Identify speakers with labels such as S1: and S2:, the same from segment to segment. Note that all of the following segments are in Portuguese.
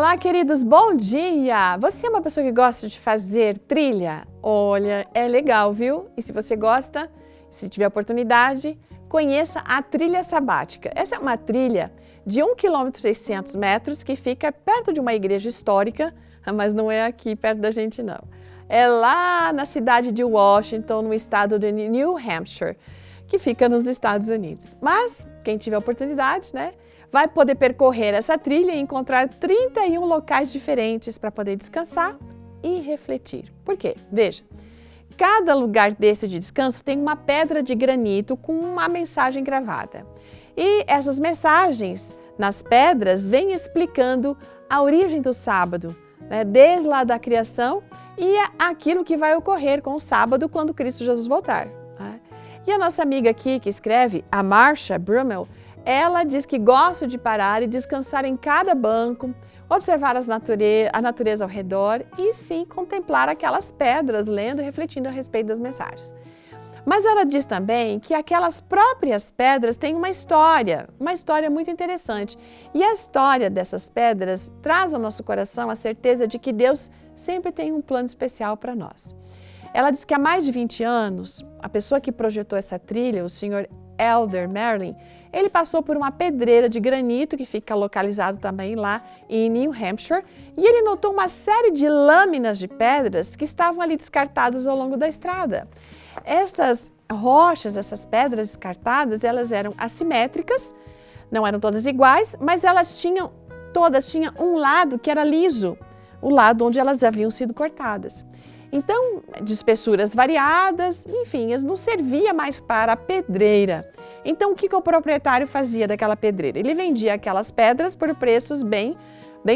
S1: Olá, queridos, bom dia! Você é uma pessoa que gosta de fazer trilha? Olha, é legal, viu? E se você gosta, se tiver oportunidade, conheça a trilha sabática. Essa é uma trilha de 1,6 km que fica perto de uma igreja histórica, mas não é aqui perto da gente, não. É lá na cidade de Washington, no estado de New Hampshire, que fica nos Estados Unidos. Mas quem tiver oportunidade, né, vai poder percorrer essa trilha e encontrar 31 locais diferentes para poder descansar e refletir. Por quê? Veja, cada lugar desse de descanso tem uma pedra de granito com uma mensagem gravada. E essas mensagens nas pedras vêm explicando a origem do sábado, né, desde lá da criação e aquilo que vai ocorrer com o sábado quando Cristo Jesus voltar. Né? E a nossa amiga aqui que escreve, a Marsha Brummel, ela diz que gosta de parar e descansar em cada banco, observar a natureza ao redor e sim contemplar aquelas pedras, lendo e refletindo a respeito das mensagens. Mas ela diz também que aquelas próprias pedras têm uma história muito interessante. E a história dessas pedras traz ao nosso coração a certeza de que Deus sempre tem um plano especial para nós. Ela diz que há mais de 20 anos, a pessoa que projetou essa trilha, o Sr. Elder Merlin, ele passou por uma pedreira de granito que fica localizado também lá em New Hampshire e ele notou uma série de lâminas de pedras que estavam ali descartadas ao longo da estrada. Essas rochas, essas pedras descartadas, elas eram assimétricas, não eram todas iguais, mas todas tinham um lado que era liso, o lado onde elas haviam sido cortadas. Então, de espessuras variadas, enfim, eles não servia mais para a pedreira. Então, o que o proprietário fazia daquela pedreira? Ele vendia aquelas pedras por preços bem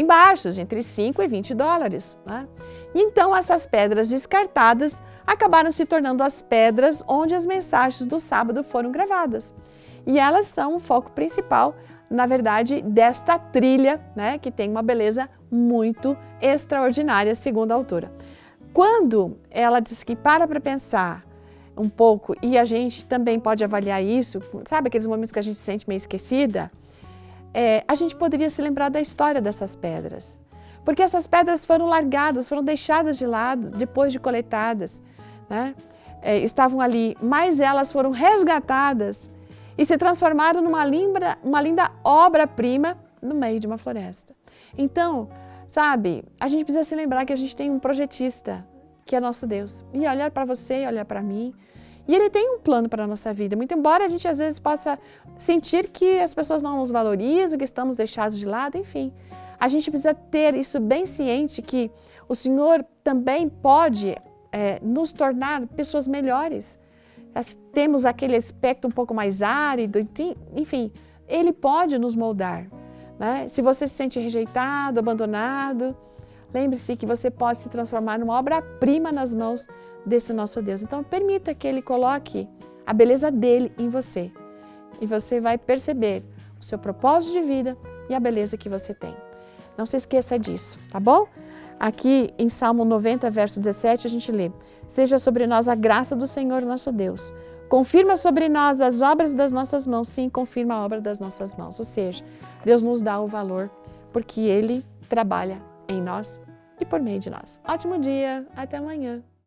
S1: baixos, entre 5 e 20 dólares. Né? E então, essas pedras descartadas acabaram se tornando as pedras onde as mensagens do sábado foram gravadas. E elas são o foco principal, na verdade, desta trilha, né, que tem uma beleza muito extraordinária, segundo a autora. Quando ela diz que para pensar um pouco, e a gente também pode avaliar isso, sabe aqueles momentos que a gente se sente meio esquecida? A gente poderia se lembrar da história dessas pedras. Porque essas pedras foram largadas, foram deixadas de lado depois de coletadas, né? Estavam ali, mas elas foram resgatadas e se transformaram numa linda obra-prima no meio de uma floresta. Então, sabe, a gente precisa se lembrar que a gente tem um projetista, que é nosso Deus. E olhar para você, olhar para mim. E Ele tem um plano para a nossa vida. Muito embora a gente às vezes possa sentir que as pessoas não nos valorizam, que estamos deixados de lado, enfim. A gente precisa ter isso bem ciente que o Senhor também pode nos tornar pessoas melhores. Temos aquele aspecto um pouco mais árido, enfim, Ele pode nos moldar. Né? Se você se sente rejeitado, abandonado, lembre-se que você pode se transformar numa obra-prima nas mãos desse nosso Deus. Então, permita que Ele coloque a beleza dEle em você. E você vai perceber o seu propósito de vida e a beleza que você tem. Não se esqueça disso, tá bom? Aqui em Salmo 90, verso 17, a gente lê: Seja sobre nós a graça do Senhor nosso Deus. Confirma sobre nós as obras das nossas mãos. Sim, confirma a obra das nossas mãos. Ou seja, Deus nos dá o valor porque Ele trabalha em nós e por meio de nós. Ótimo dia, até amanhã.